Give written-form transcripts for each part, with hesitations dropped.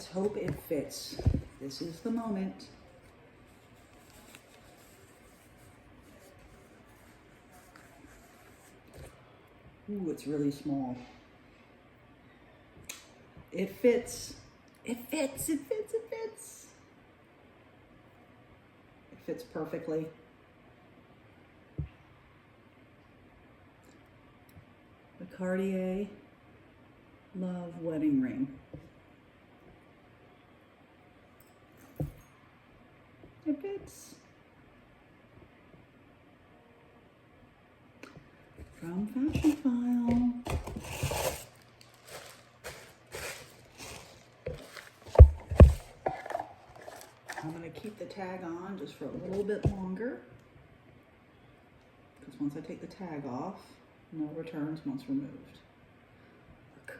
Let's hope it fits. This is the moment. Ooh, it's really small. It fits. It fits, it fits, it fits. It fits perfectly. The Cartier Love wedding ring. It fits. From Fashionphile. I'm going to keep the tag on just for a little bit longer, because once I take the tag off, no returns once removed. Look.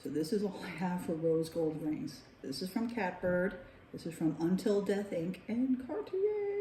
So this is all I have for rose gold rings. This is from Catbird. This is from Until Death Inc. and Cartier.